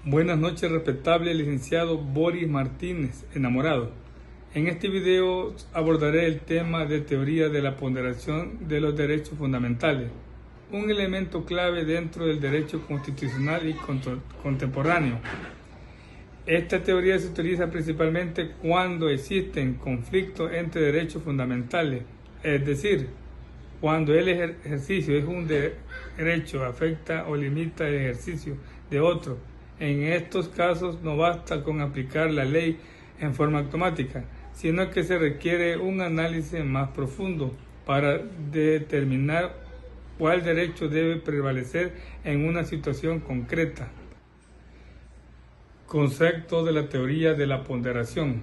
Buenas noches, respetable licenciado Boris Martínez, enamorado. En este video abordaré el tema de teoría de la ponderación de los derechos fundamentales, un elemento clave dentro del derecho constitucional y contemporáneo. Esta teoría se utiliza principalmente cuando existen conflictos entre derechos fundamentales, es decir, cuando el ejercicio de un derecho afecta o limita el ejercicio de otro. En estos casos no basta con aplicar la ley en forma automática, sino que se requiere un análisis más profundo para determinar cuál derecho debe prevalecer en una situación concreta. Concepto de la teoría de la ponderación.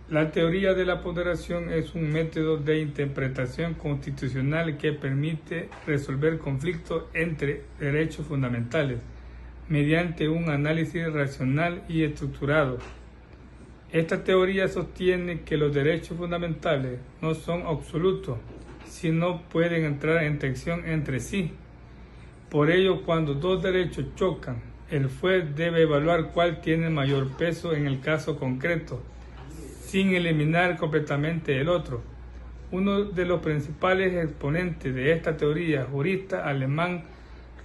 La teoría de la ponderación es un método de interpretación constitucional que permite resolver conflictos entre derechos fundamentales mediante un análisis racional y estructurado. Esta teoría sostiene que los derechos fundamentales no son absolutos, sino pueden entrar en tensión entre sí. Por ello, cuando dos derechos chocan, el juez debe evaluar cuál tiene mayor peso en el caso concreto, sin eliminar completamente el otro. Uno de los principales exponentes de esta teoría, jurista alemán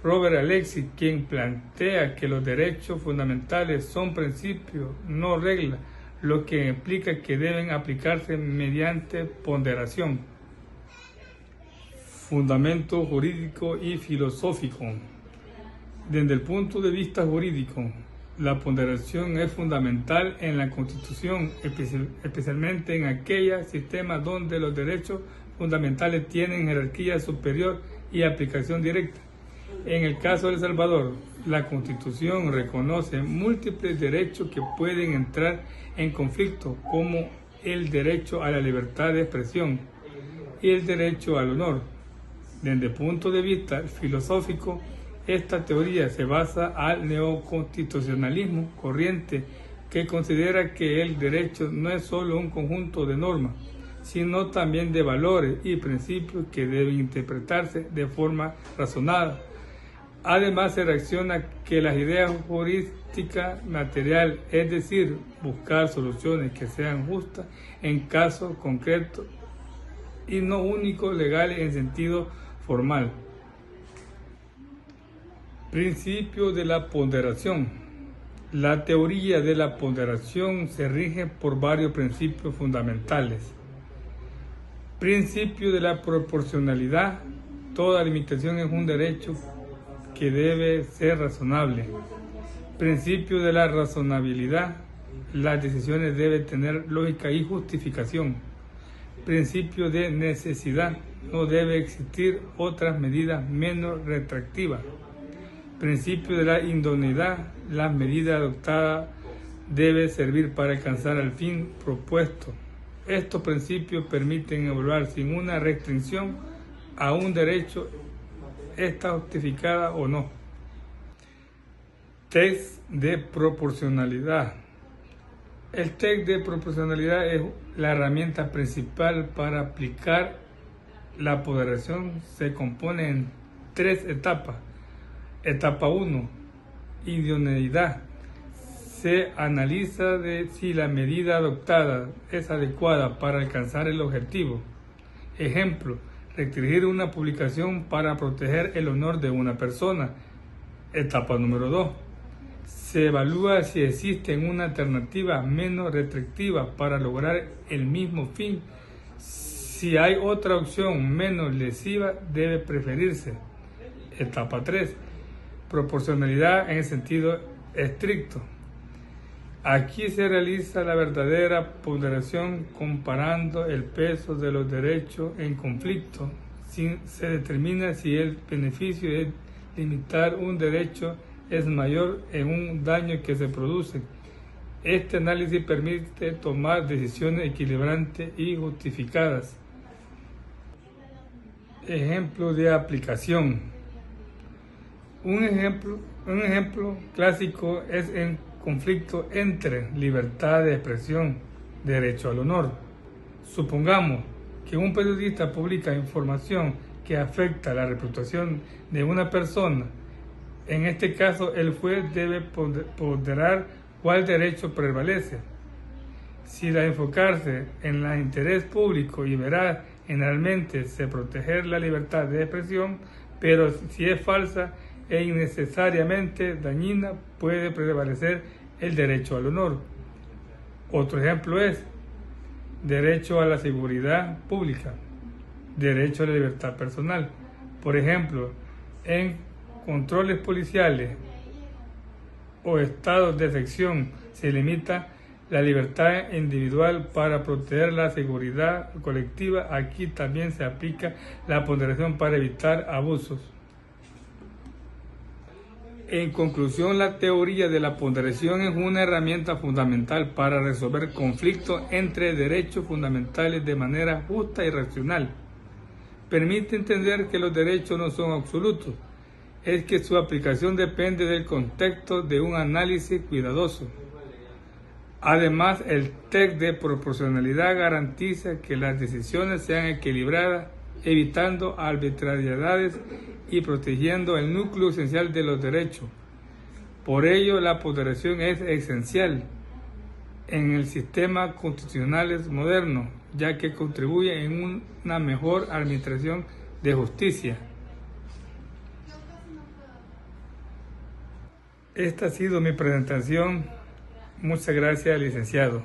Robert Alexis, quien plantea que los derechos fundamentales son principios, no reglas, lo que implica que deben aplicarse mediante ponderación. Fundamento jurídico y filosófico. Desde el punto de vista jurídico, la ponderación es fundamental en la Constitución, especialmente en aquellos sistemas donde los derechos fundamentales tienen jerarquía superior y aplicación directa. En el caso de El Salvador, la Constitución reconoce múltiples derechos que pueden entrar en conflicto, como el derecho a la libertad de expresión y el derecho al honor. Desde el punto de vista filosófico, esta teoría se basa al neoconstitucionalismo corriente, que considera que el derecho no es solo un conjunto de normas, sino también de valores y principios que deben interpretarse de forma razonada. Además, se reacciona que las ideas jurídicas material, es decir, buscar soluciones que sean justas en casos concretos y no únicos legales en sentido formal. Principio de la ponderación. La teoría de la ponderación se rige por varios principios fundamentales. Principio de la proporcionalidad. Toda limitación es un derecho que debe ser razonable. Principio de la razonabilidad. Las decisiones deben tener lógica y justificación. Principio de necesidad. No debe existir otras medidas menos restrictivas. Principio de la idoneidad. Las medidas adoptadas deben servir para alcanzar el fin propuesto. Estos principios permiten evaluar sin una restricción a un derecho está justificada o no. Test de proporcionalidad. El test de proporcionalidad es la herramienta principal para aplicar la ponderación. Se compone en 3 etapas. Etapa 1. Idoneidad. Se analiza si la medida adoptada es adecuada para alcanzar el objetivo. Ejemplo: restringir una publicación para proteger el honor de una persona. Etapa número 2. Se evalúa si existe una alternativa menos restrictiva para lograr el mismo fin. Si hay otra opción menos lesiva, debe preferirse. Etapa 3. Proporcionalidad en el sentido estricto. Aquí se realiza la verdadera ponderación comparando el peso de los derechos en conflicto. Se determina si el beneficio de limitar un derecho es mayor en un daño que se produce. Este análisis permite tomar decisiones equilibrantes y justificadas. Ejemplo de aplicación. Un ejemplo clásico es en conflicto entre libertad de expresión, derecho al honor. Supongamos que un periodista publica información que afecta la reputación de una persona. En este caso, el juez debe ponderar cuál derecho prevalece. Si la enfocarse en el interés público y veraz, generalmente se proteger la libertad de expresión, pero si es falsa e innecesariamente dañina, puede prevalecer el derecho al honor. Otro ejemplo es derecho a la seguridad pública, derecho a la libertad personal. Por ejemplo, en controles policiales o estados de excepción se limita la libertad individual para proteger la seguridad colectiva. Aquí también se aplica la ponderación para evitar abusos. En conclusión, la teoría de la ponderación es una herramienta fundamental para resolver conflictos entre derechos fundamentales de manera justa y racional. Permite entender que los derechos no son absolutos, es que su aplicación depende del contexto de un análisis cuidadoso. Además, el test de proporcionalidad garantiza que las decisiones sean equilibradas, evitando arbitrariedades y protegiendo el núcleo esencial de los derechos. Por ello, la ponderación es esencial en el sistema constitucional moderno, ya que contribuye en una mejor administración de justicia. Esta ha sido mi presentación. Muchas gracias, licenciado.